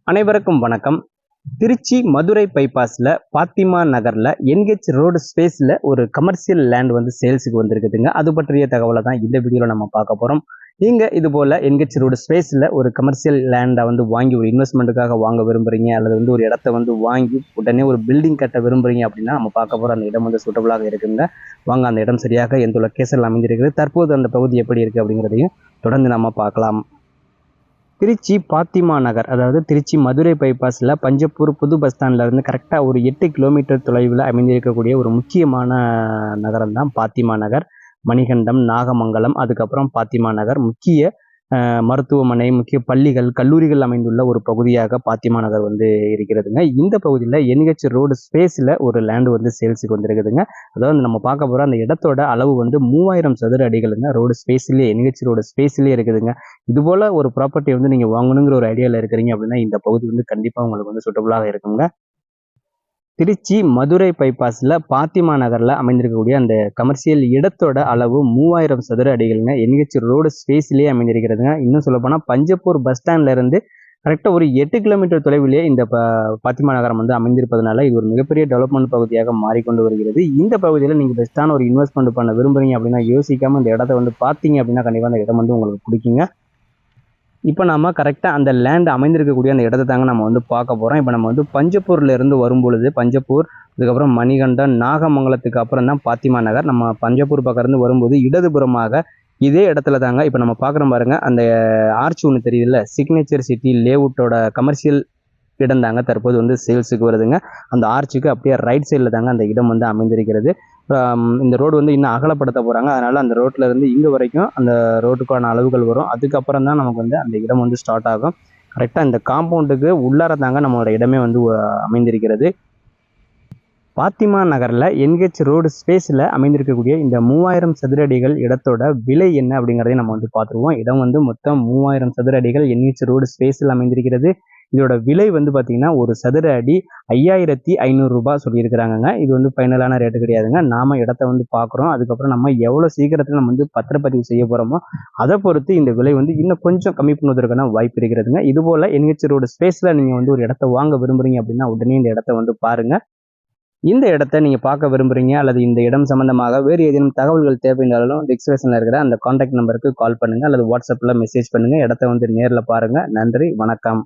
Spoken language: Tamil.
அனைவருக்கும் வணக்கம். திருச்சி மதுரை பைபாஸ்ல பாத்திமா நகர்ல என்ஹெச் ரோடு ஸ்பேஸ்ல ஒரு கமர்ஷியல் லேண்ட் வந்து சேல்ஸுக்கு வந்திருக்குதுங்க. அது பற்றிய தகவலை தான் இந்த வீடியோல நம்ம பார்க்க போறோம். நீங்க இது போல என்ஹெச் ரோடு ஸ்பேஸ்ல ஒரு கமர்ஷியல் லேண்டை வந்து வாங்கி ஒரு இன்வெஸ்ட்மெண்ட்டுக்காக வாங்க விரும்புறீங்க, அல்லது வந்து ஒரு இடத்த வந்து வாங்கி உடனே ஒரு பில்டிங் கட்ட விரும்புறீங்க அப்படின்னா நம்ம பார்க்க போற அந்த இடம் வந்து சூட்டபிளாக இருக்குங்க. வாங்க அந்த இடம் சரியாக எந்த லொக்கேஷன்ல அமைந்திருக்கிறது, தற்போது அந்த பகுதி எப்படி இருக்கு அப்படிங்கிறதையும் தொடர்ந்து நம்ம பார்க்கலாம். திருச்சி பாத்திமா நகர், அதாவது திருச்சி மதுரை பைபாஸில் பஞ்சப்பூர் புது பஸ் ஸ்டாண்ட்லேருந்து கரெக்டாக ஒரு 8 கிலோமீட்டர் தொலைவில் அமைந்திருக்கக்கூடிய ஒரு முக்கியமான நகரம் தான் பாத்திமா நகர். மணிகண்டம், நாகமங்கலம், அதுக்கப்புறம் பாத்திமா நகர் முக்கிய மருத்துவமனை, முக்கிய பள்ளிகள், கல்லூரிகள் அமைந்துள்ள ஒரு பகுதியாக பாத்திமா நகர் வந்து இருக்கிறதுங்க. இந்த பகுதியில் என்ஹெச் ரோடு ஸ்பேஸில் ஒரு லேண்டு வந்து சேல்ஸுக்கு வந்துருக்குதுங்க. அதாவது நம்ம பார்க்க போகிற அந்த இடத்தோட அளவு வந்து 3000 சதுர அடிகளுங்க. ரோடு ஸ்பேஸ்லேயே, என்ஹெச் ரோடு ஸ்பேஸ்லேயே இருக்குதுங்க. இது போல் ஒரு ப்ராப்பர்ட்டி வந்து நீங்கள் வாங்கணுங்கிற ஒரு ஐடியாவில் இருக்கிறீங்க அப்படின்னா இந்த பகுதி வந்து கண்டிப்பாக உங்களுக்கு வந்து சூட்டபுளாக இருக்குங்க. திருச்சி மதுரை பைபாஸில் பாத்திமா நகரில் அமைந்திருக்கக்கூடிய அந்த கமர்ஷியல் இடத்தோட அளவு 3000 சதுர அடிகளுங்க. NH road ஸ்பேஸ்லேயே அமைந்திருக்கிறதுங்க. இன்னும் சொல்லப்போனால் பஞ்சப்பூர் பஸ் ஸ்டாண்ட்லேருந்து கரெக்டாக ஒரு 8 கிலோமீட்டர் தொலைவிலேயே இந்த பாத்திமா நகரம் வந்து அமைந்திருப்பதனால இது ஒரு மிகப்பெரிய டெவலப்மெண்ட் பகுதியாக மாறிக்கொண்டு வருகிறது. இந்த பகுதியில் நீங்கள் பெஸ்ட்டான ஒரு இன்வெஸ்ட்மெண்ட் பண்ண விரும்புறீங்க அப்படின்னா யோசிக்காமல் இந்த இடத்த வந்து பார்த்தீங்க அப்படின்னா கண்டிப்பாக அந்த இடம் வந்து உங்களுக்கு பிடிக்குங்க. இப்போ நம்ம கரெக்டாக அந்த லேண்ட் அமைந்திருக்கக்கூடிய அந்த இடத்த தாங்க நம்ம வந்து பார்க்க போகிறோம். இப்போ நம்ம வந்து பஞ்சப்பூர்லேருந்து வரும்பொழுது பஞ்சப்பூர், அதுக்கப்புறம் மணிகண்டம், நாகமங்கலத்துக்கு அப்புறம் தான் பாத்திமா நகர். நம்ம பஞ்சப்பூர் பக்கம் இருந்து வரும்போது இடதுபுறமாக இதே இடத்துல தாங்க இப்போ நம்ம பார்க்குறோம் பாருங்க, அந்த ஆர்ச் ஒன்று தெரியுதுல்ல, சிக்னேச்சர் சிட்டி லேஅவுட்டோட கமர்ஷியல் இடம் தாங்க தற்போது வந்து சேல்ஸுக்கு வருதுங்க. அந்த ஆர்ச்சுக்கு அப்படியே ரைட் சைடில் தாங்க அந்த இடம் வந்து அமைந்திருக்கிறது. இந்த ரோடு வந்து இன்னும் அகலப்படுத்த போகிறாங்க. அதனால் அந்த ரோட்டில் இருந்து இங்கே வரைக்கும் அந்த ரோட்டுக்கான அளவுகள் வரும். அதுக்கப்புறம் தான் நமக்கு வந்து அந்த இடம் வந்து ஸ்டார்ட் ஆகும். கரெக்டாக இந்த காம்பவுண்டுக்கு உள்ளார தாங்க நம்மளோட இடமே வந்து அமைந்திருக்கிறது. பாத்திமா நகரில் என்ஹெச் ரோடு ஸ்பேஸில் அமைந்திருக்கக்கூடிய இந்த 3000 சதுர அடிகள் இடத்தோட விலை என்ன அப்படிங்கிறதையும் நம்ம வந்து பார்த்துருவோம். இடம் வந்து மொத்தம் 3000 சதுர அடிகள் என்ஹெச் ரோடு ஸ்பேஸில் அமைந்திருக்கிறது. இதோட விலை வந்து பார்த்தீங்கன்னா ஒரு சதுர அடி 5500 ரூபாய் சொல்லியிருக்கிறாங்க. இது வந்து ஃபைனலான ரேட்டு கிடையாதுங்க. நாம இடத்த வந்து பார்க்குறோம். அதுக்கப்புறம் நம்ம எவ்வளோ சீக்கிரத்தில் நம்ம வந்து பத்திரப்பதிவு செய்ய போகிறோமோ அதை பொறுத்து இந்த விலை வந்து இன்னும் கொஞ்சம் கம்மி பண்ணுவதற்கான வாய்ப்பு இருக்கிறதுங்க. இதுபோல் என்ஹெச் ரோடு ஸ்பேஸில் நீங்கள் வந்து ஒரு இடத்த வாங்க விரும்புறீங்க அப்படின்னா உடனே இந்த இடத்த வந்து பாருங்கள். இந்த இடத்த நீங்கள் பார்க்க விரும்புறீங்க அல்லது இந்த இடம் சம்பந்தமாக வேறு ஏதேனும் தகவல்கள் தேவைன்னாலும் டிஸ்கிரிப்ஷனில் இருக்கிற அந்த கான்டாக்ட் நம்பருக்கு கால் பண்ணுங்கள் அல்லது வாட்ஸ்அப்பில் மெசேஜ் பண்ணுங்கள். இடத்த வந்து நேரில் பாருங்கள். நன்றி, வணக்கம்.